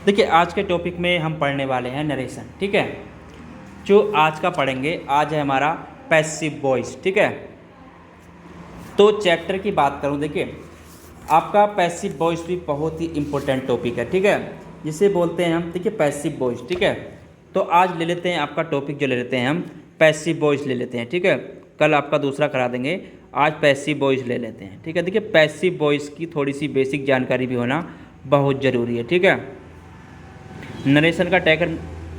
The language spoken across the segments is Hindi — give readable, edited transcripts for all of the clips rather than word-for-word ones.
देखिए आज के टॉपिक में हम पढ़ने वाले हैं नरेशन। ठीक है, जो आज का पढ़ेंगे आज है हमारा पैसिव वॉइस। ठीक है, तो चैप्टर की बात करूं, देखिए आपका पैसिव वॉइस भी बहुत ही इम्पोर्टेंट टॉपिक है। ठीक है, जिसे बोलते हैं हम, देखिए पैसिव वॉइस। ठीक है, तो आज ले लेते हैं आपका टॉपिक जो ले लेते हैं हम पैसिव वॉइस ले लेते हैं। ठीक है, कल आपका दूसरा करा देंगे, आज पैसिव वॉइस ले लेते हैं। ठीक है, देखिए पैसिव वॉइस की थोड़ी सी बेसिक जानकारी भी होना बहुत ज़रूरी है। ठीक है, नरेशन का टैकर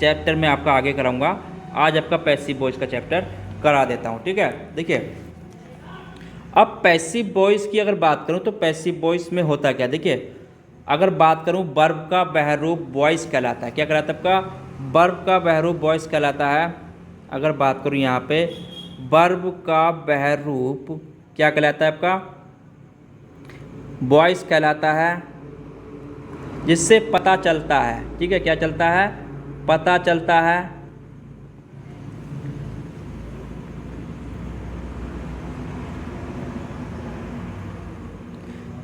चैप्टर में आपका आगे कराऊंगा, आज आपका पैसिव वॉइस का चैप्टर करा देता हूँ। ठीक है, देखिए अब पैसिव वॉइस की अगर बात करूँ तो पैसिव वॉइस में होता क्या, देखिए अगर बात करूँ वर्ब का बहरूप वॉइस कहलाता है। क्या कहलाता है आपका? वर्ब का बहरूप वॉइस कहलाता है। अगर बात करूँ यहाँ पे वर्ब का बहरूप क्या कहलाता है आपका? वॉइस कहलाता है, जिससे पता चलता है। ठीक है, क्या चलता है? पता चलता है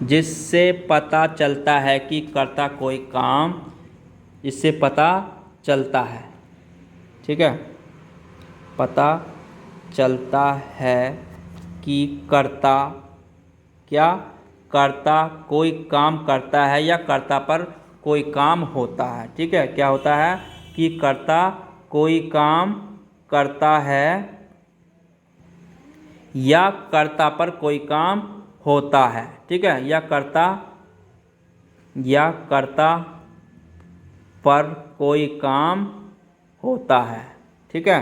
जिससे पता चलता है कि करता कोई काम, जिससे पता चलता है। ठीक है, पता चलता है कि करता क्या, करता कोई काम करता है या कर्ता पर कोई काम होता है। ठीक है, क्या होता है कि कर्ता कोई काम करता है या कर्ता पर कोई काम होता है। ठीक है, या कर्ता पर कोई काम होता है। ठीक है,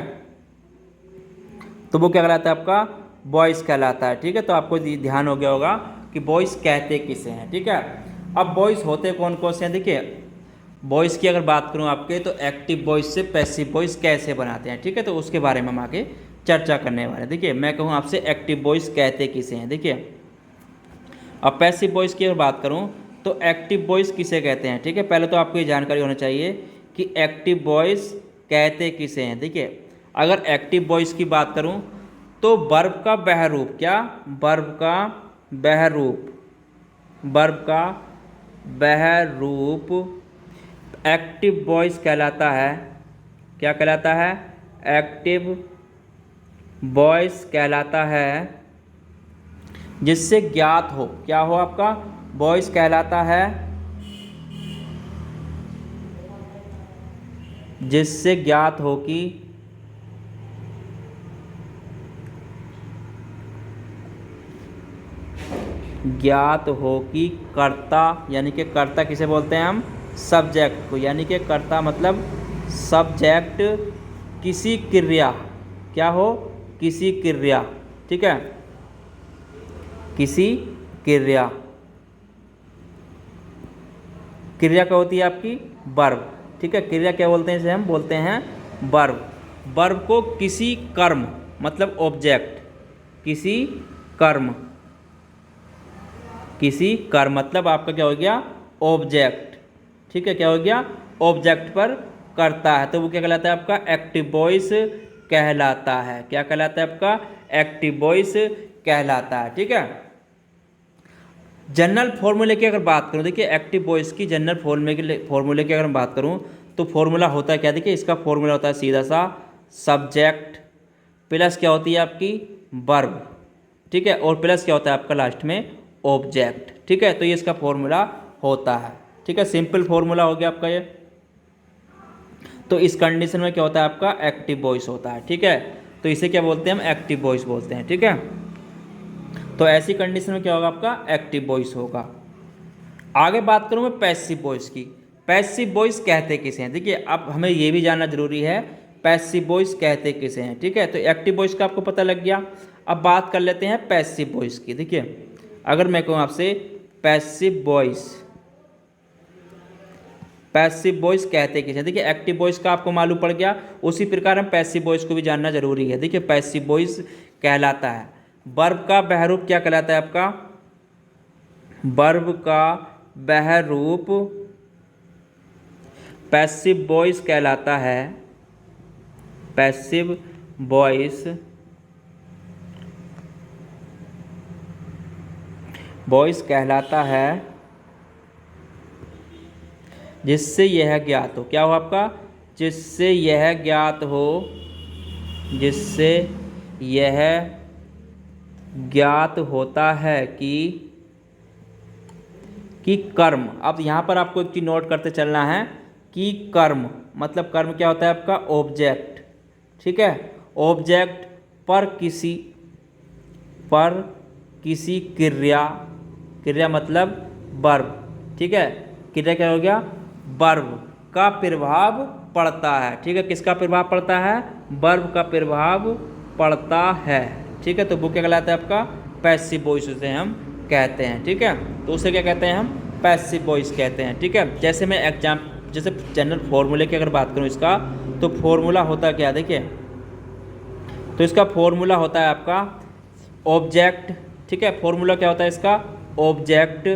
तो वो क्या कहलाता है आपका? वॉइस कहलाता है। ठीक है, तो आपको ध्यान हो गया होगा कि वॉइस कहते किसे हैं। ठीक है, अब वॉइस होते कौन कौन से हैं? देखिए वॉइस की अगर बात करूं आपके, तो एक्टिव वॉइस से पैसिव वॉइस कैसे बनाते हैं। ठीक है, तो उसके बारे में हम आगे चर्चा करने वाले हैं। देखिए मैं कहूँ आपसे एक्टिव वॉइस कहते किसे हैं। देखिए अब पैसिव वॉइस की अगर बात करूं तो एक्टिव वॉइस किसे कहते हैं। ठीक है, पहले तो आपको ये जानकारी होनी चाहिए कि एक्टिव वॉइस कहते किसे हैं। देखिए अगर एक्टिव वॉइस की बात करूं तो वर्ब का बहरूप, क्या? वर्ब का बहरूप, वर्ब का बहरूप एक्टिव वॉइस कहलाता है। क्या कहलाता है? एक्टिव वॉइस कहलाता है, जिससे ज्ञात हो, क्या हो आपका? वॉइस कहलाता है जिससे ज्ञात हो कि कर्ता, यानी कि कर्ता किसे बोलते हैं हम? सब्जेक्ट को, यानी कि कर्ता मतलब सब्जेक्ट किसी क्रिया, क्या हो? किसी क्रिया। ठीक है, किसी क्रिया, क्रिया क्या होती है आपकी? वर्ब। ठीक है, क्रिया क्या बोलते हैं? इसे हम बोलते हैं वर्ब। वर्ब को किसी कर्म मतलब ऑब्जेक्ट, किसी कर्म, किसी कर्म मतलब आपका क्या हो गया? ऑब्जेक्ट। ठीक है, क्या हो गया? ऑब्जेक्ट पर करता है, तो वो क्या कहलाता है आपका? एक्टिव वॉइस कहलाता है। क्या कहलाता है आपका? एक्टिव वॉइस कहलाता है। ठीक है, जनरल फॉर्मूले की अगर बात करूं, देखिए एक्टिव वॉइस की जनरल फॉर्मूले की अगर मैं बात करूं तो फॉर्मूला होता है क्या? देखिए इसका फॉर्मूला होता है सीधा सा सब्जेक्ट प्लस क्या होती है आपकी? वर्ब। ठीक है, और प्लस क्या होता है आपका लास्ट में? ऑब्जेक्ट। ठीक है, तो ये इसका फॉर्मूला होता है। ठीक है, सिंपल फॉर्मूला हो गया आपका ये। तो इस कंडीशन में क्या होता है आपका? एक्टिव वॉइस होता है। ठीक है, तो इसे क्या बोलते हैं हम? एक्टिव वॉइस बोलते हैं। ठीक है, तो ऐसी कंडीशन में क्या होगा आपका? एक्टिव वॉइस होगा। आगे बात करूं मैं पैसिव वॉइस की। पैसिव वॉइस कहते किसे हैं? देखिए अब हमें ये भी जानना जरूरी है पैसिव वॉइस कहते किसे हैं। ठीक है, तो एक्टिव वॉइस का आपको पता लग गया। अब बात कर लेते हैं पैसिव वॉइस की। देखिए अगर मैं कहूँ आपसे पैसिव वॉइस, पैसिव वॉइस कहते किसे हैं? देखिए एक्टिव वॉइस का आपको मालूम पड़ गया, उसी प्रकार हम पैसिव वॉइस को भी जानना जरूरी है। देखिए पैसिव वॉइस कहलाता है, वर्ब का बहरूप क्या कहलाता है आपका? वर्ब का बहरूप पैसिव वॉइस कहलाता है। पैसिव वॉइस कहलाता है जिससे यह ज्ञात हो, क्या हो आपका, जिससे यह ज्ञात हो, जिससे यह ज्ञात होता है कि कर्म। अब यहाँ पर आपको एक चीज़ नोट करते चलना है कि कर्म मतलब कर्म क्या होता है आपका, ऑब्जेक्ट, ठीक है। ऑब्जेक्ट पर किसी क्रिया, क्रिया मतलब वर्ब, ठीक है। क्रिया क्या हो गया, वर्ब का प्रभाव पड़ता है, ठीक है। किसका प्रभाव पड़ता है, वर्ब का प्रभाव पड़ता है, ठीक है। तो वो क्या कहलाता है आपका, पैसिव वॉइस उसे हम कहते हैं, ठीक है। तो उसे क्या कहते हैं हम, पैसिव वॉइस कहते हैं, ठीक है। जैसे मैं जैसे जनरल फॉर्मूले की अगर बात करूँ इसका, तो फॉर्मूला होता क्या, देखिए, तो इसका फॉर्मूला होता है आपका ऑब्जेक्ट, ठीक है। फॉर्मूला क्या होता है इसका, ऑब्जेक्ट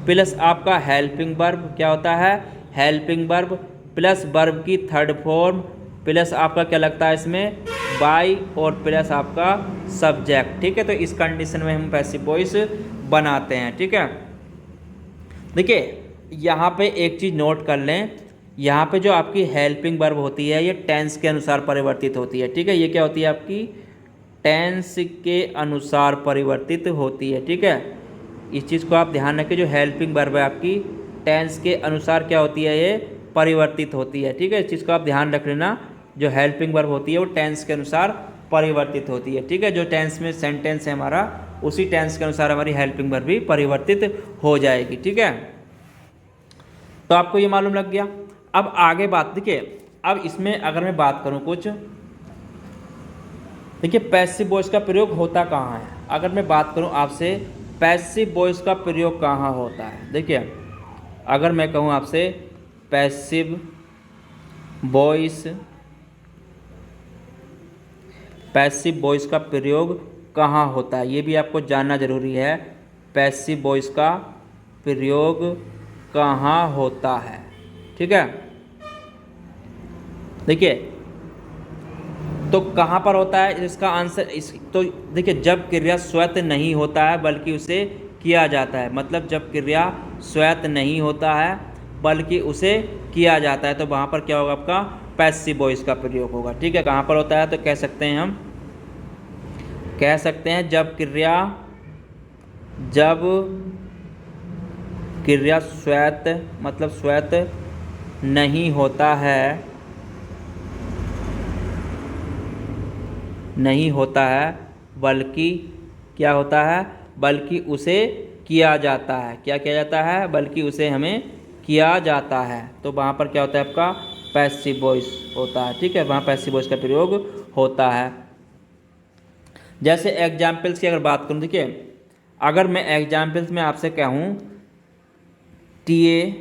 प्लस आपका हेल्पिंग वर्ब, क्या होता है, हेल्पिंग वर्ब प्लस वर्ब की थर्ड फॉर्म प्लस आपका क्या लगता है इसमें, बाई, और प्लस आपका सब्जेक्ट, ठीक है। तो इस कंडीशन में हम पैसिव वॉइस बनाते हैं, ठीक है। देखिए यहाँ पे एक चीज़ नोट कर लें, यहाँ पे जो आपकी हेल्पिंग वर्ब होती है ये टेंस के अनुसार परिवर्तित होती है, ठीक है। ये क्या होती है आपकी, टेंस के अनुसार परिवर्तित होती है, ठीक है। इस चीज़ को आप ध्यान रखें, जो हेल्पिंग वर्ब है आपकी टेंस के अनुसार क्या होती है, ये परिवर्तित होती है, ठीक है। इस चीज़ को आप ध्यान रख लेना, जो हेल्पिंग वर्ब होती है वो टेंस के अनुसार परिवर्तित होती है, ठीक है। जो टेंस में सेंटेंस है हमारा, उसी टेंस के अनुसार हमारी हेल्पिंग वर्ब भी परिवर्तित हो जाएगी, ठीक है। तो आपको ये मालूम लग गया। अब आगे बात देखिए, अब इसमें अगर मैं बात करूं कुछ, देखिए पैसिव वॉइस का प्रयोग होता कहाँ है। अगर मैं बात करूं आपसे पैसिव वॉइस का प्रयोग कहाँ होता है, देखिए अगर मैं कहूं आपसे पैसिव वॉइस का प्रयोग कहाँ होता है, ये भी आपको जानना जरूरी है। पैसिव वॉइस का प्रयोग कहाँ होता है, ठीक है। देखिए तो कहाँ पर होता है इसका आंसर, तो देखिए जब क्रिया स्वैत नहीं होता है बल्कि उसे किया जाता है, मतलब जब क्रिया स्वैत नहीं होता है बल्कि उसे किया जाता है, तो वहाँ पर क्या होगा आपका, पैसिव वॉइस का प्रयोग होगा, ठीक है। कहाँ पर होता है, तो कह सकते हैं हम, कह सकते हैं जब क्रिया स्वैत मतलब स्वैत नहीं होता है बल्कि क्या होता है, बल्कि उसे किया जाता है, क्या किया जाता है, बल्कि उसे हमें किया जाता है, तो वहाँ पर क्या होता है आपका, पैसिव वॉइस होता है, ठीक है। वहाँ पैसिव वॉइस का प्रयोग होता है। जैसे एग्जाम्पल्स की अगर बात करूँ, देखिए अगर मैं एग्जाम्पल्स में आपसे कहूँ TA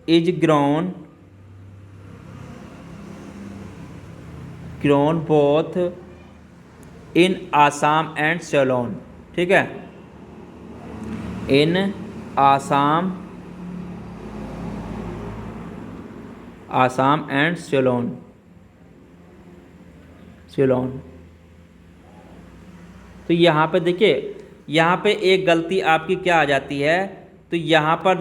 is grown both in Assam and Ceylon, ठीक है, इन आसाम एंड सेलोन, तो यहाँ पे देखिए, यहाँ पे एक गलती आपकी क्या आ जाती है, तो यहाँ पर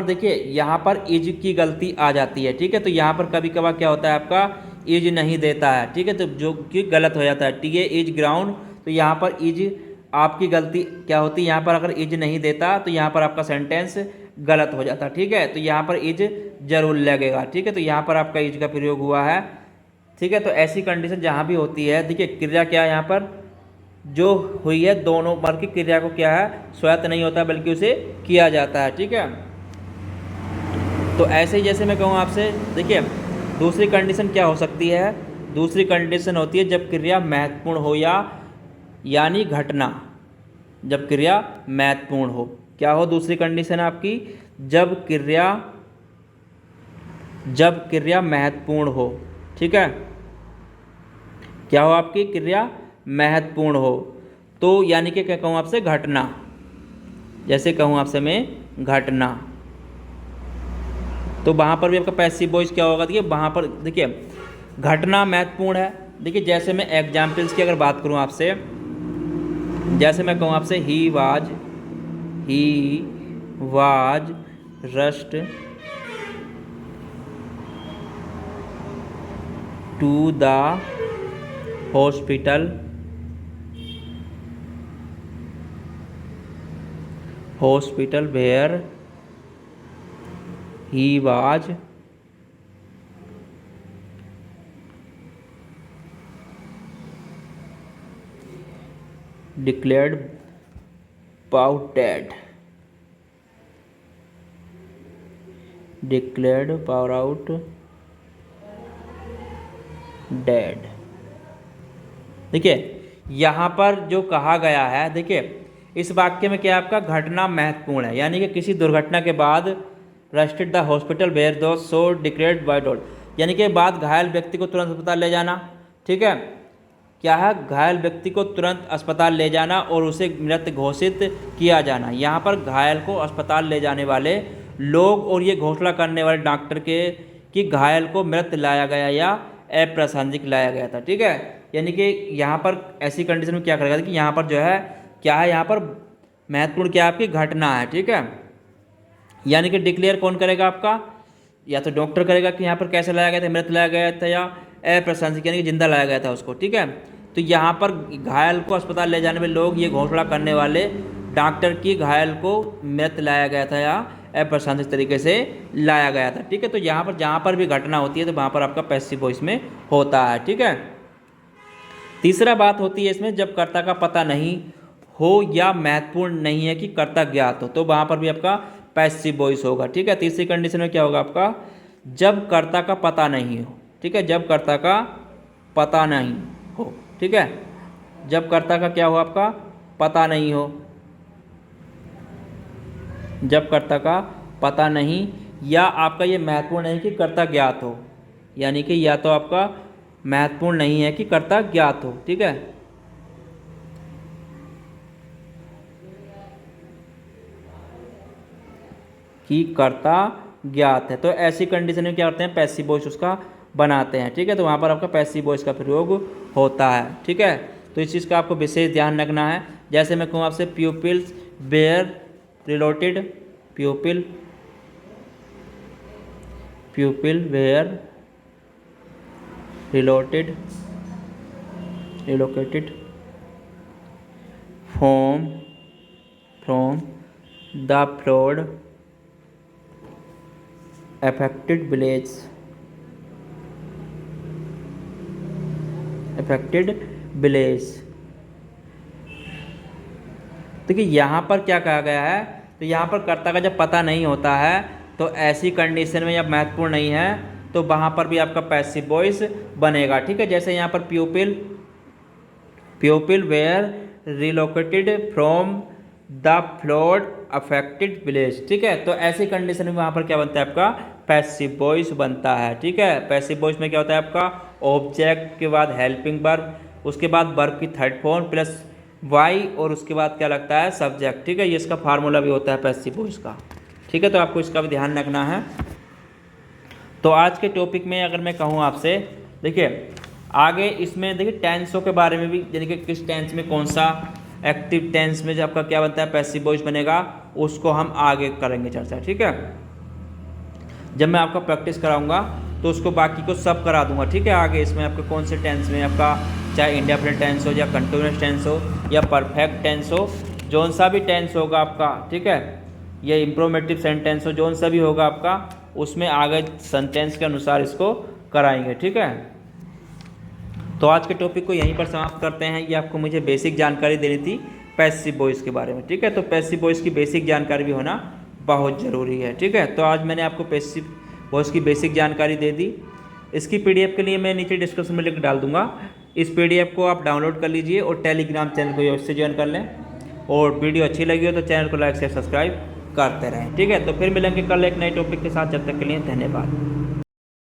देखिए, यहाँ पर इज की गलती आ जाती है, ठीक है। तो यहाँ पर कभी कभार क्या होता है आपका, इज नहीं देता है, ठीक है, तो जो कि गलत हो जाता है। TA इज ग्राउंड, तो यहाँ पर इज आपकी गलती क्या होती है, यहाँ पर अगर इज नहीं देता तो यहाँ पर आपका सेंटेंस गलत हो जाता, ठीक है। तो यहाँ पर इज जरूर लगेगा, ठीक है। तो यहाँ पर आपका इज का प्रयोग हुआ है, ठीक है। तो ऐसी कंडीशन जहाँ भी होती है, देखिए क्रिया क्या है यहाँ पर जो हुई है, दोनों बार की क्रिया को क्या है, स्वैत नहीं होता बल्कि उसे किया जाता है, ठीक है। तो ऐसे ही जैसे मैं कहूँ आपसे, देखिए दूसरी कंडीशन क्या हो सकती है, दूसरी कंडीशन होती है जब क्रिया महत्वपूर्ण हो, यानी घटना, जब क्रिया महत्वपूर्ण हो, क्या हो दूसरी कंडीशन आपकी, जब क्रिया महत्वपूर्ण हो, ठीक है, क्या हो आपकी क्रिया महत्वपूर्ण हो, तो यानी कि क्या कहूँ आपसे, घटना, जैसे कहूँ आपसे मैं घटना, तो वहाँ पर भी आपका पैसिव वॉइस क्या होगा, देखिए वहाँ पर देखिए घटना महत्वपूर्ण है। देखिए जैसे मैं एग्जाम्पल्स की अगर बात करूँ आपसे, जैसे मैं कहूँ आपसे he he was rushed to the hospital where he was declared about dead, देखिए यहाँ पर जो कहा गया है, देखिए इस वाक्य में क्या है आपका घटना महत्वपूर्ण है, यानी कि किसी दुर्घटना के बाद रस्टेड द हॉस्पिटल वेयर दो सो डिक्लेयर्ड बाय डॉट, यानी कि बाद घायल व्यक्ति को तुरंत अस्पताल ले जाना। ठीक है, क्या है, घायल व्यक्ति को तुरंत अस्पताल ले जाना और उसे मृत घोषित किया जाना। यहाँ पर घायल को अस्पताल ले जाने वाले लोग और ये घोषणा करने वाले डॉक्टर के कि घायल को मृत लाया गया या अप्रासंगिक लाया गया था। ठीक है, यानी कि यहाँ पर ऐसी कंडीशन में क्या करेगा कि यहाँ पर जो है क्या है, यहाँ पर महत्वपूर्ण क्या आपकी घटना है। ठीक है, यानी कि डिक्लेयर कौन करेगा आपका, या तो डॉक्टर करेगा कि यहाँ पर कैसे लाया गया था, मृत लाया गया था या अप्रासंगिक यानी कि जिंदा लाया गया था उसको। ठीक है, तो यहाँ पर घायल को अस्पताल ले जाने में लोग ये घोषणा करने वाले डॉक्टर की घायल को मृत लाया गया था या अप्रासंगिक तरीके से लाया गया था। ठीक है, तो यहाँ पर जहाँ पर भी घटना होती है तो वहाँ पर आपका पैसिव वॉइस में होता है। ठीक है, तीसरा बात होती है इसमें जब कर्ता का पता नहीं हो या महत्वपूर्ण नहीं है कि कर्ता ज्ञात हो, तो वहाँ पर भी आपका पैसिव वॉइस होगा। ठीक है, तीसरी कंडीशन में क्या होगा आपका, जब कर्ता का पता नहीं हो। ठीक है, जब कर्ता का पता नहीं हो। ठीक है, जब कर्ता का क्या हो आपका पता नहीं हो, जब कर्ता का पता नहीं या आपका ये महत्वपूर्ण नहीं कि कर्ता ज्ञात हो, यानी कि या तो आपका महत्वपूर्ण नहीं है कि कर्ता ज्ञात हो। ठीक है, कि कर्ता ज्ञात है, तो ऐसी कंडीशन में क्या करते हैं, पैसिव वॉइस उसका बनाते हैं। ठीक है, तो वहाँ पर आपका पैसिव वॉइस का प्रयोग होता है। ठीक है, तो इस चीज़ का आपको विशेष ध्यान रखना है। जैसे मैं कहूँ आपसे pupils were relocated, pupil were relocated from the flood affected village. देखिए यहाँ पर क्या कहा गया है, तो यहाँ पर कर्ता का जब पता नहीं होता है तो ऐसी कंडीशन में जब महत्वपूर्ण नहीं है तो वहाँ पर भी आपका पैसिव वॉइस बनेगा। ठीक है, जैसे यहाँ पर pupil were relocated from the flood affected village. ठीक है, तो ऐसी कंडीशन में वहाँ पर क्या बनता है आपका पैसिव वॉइस बनता है। ठीक है, पैसिव वॉइस में क्या होता है आपका ऑब्जेक्ट के बाद हेल्पिंग वर्ब, उसके बाद वर्ब की थर्ड फॉर्म प्लस वाई और उसके बाद क्या लगता है सब्जेक्ट। ठीक है, ये इसका फार्मूला भी होता है पैसिव वॉइस का। ठीक है, तो आपको इसका भी ध्यान रखना है। तो आज के टॉपिक में अगर मैं कहूँ आपसे, देखिए आगे इसमें देखिए टेंसों के बारे में भी, यानी कि किस टेंस में कौन सा एक्टिव टेंस में जो आपका क्या बनता है पैसिव वॉइस बनेगा, उसको हम आगे करेंगे चर्चा। ठीक है, जब मैं आपका प्रैक्टिस कराऊंगा तो उसको बाकी को सब करा दूंगा। ठीक है, आगे इसमें आपके कौन से टेंस में आपका चाहे इंडेफिनिट टेंस हो या कंटिन्यूअस टेंस हो या परफेक्ट टेंस हो, जौन सा भी टेंस होगा आपका, ठीक है, या इंप्रोमेटिव सेंटेंस हो, जौन सा भी होगा आपका, उसमें आगे सेंटेंस के अनुसार इसको कराएंगे। ठीक है, तो आज के टॉपिक को यहीं पर समाप्त करते हैं। ये आपको मुझे बेसिक जानकारी देनी थी पैसिव वॉइस के बारे में। ठीक है, तो पैसिव वॉइस की बेसिक जानकारी भी होना बहुत ज़रूरी है। ठीक है, तो आज मैंने आपको पैसिव वॉइस की बेसिक जानकारी दे दी। इसकी पीडीएफ के लिए मैं नीचे डिस्क्रिप्शन में लिंक डाल दूंगा। इस पीडीएफ को आप डाउनलोड कर लीजिए और टेलीग्राम चैनल को उससे ज्वाइन कर लें। और वीडियो अच्छी लगी हो तो चैनल को लाइक शेयर सब्सक्राइब करते रहें। ठीक है, तो फिर मिलेंगे कल एक नए टॉपिक के साथ। जब तक के लिए धन्यवाद।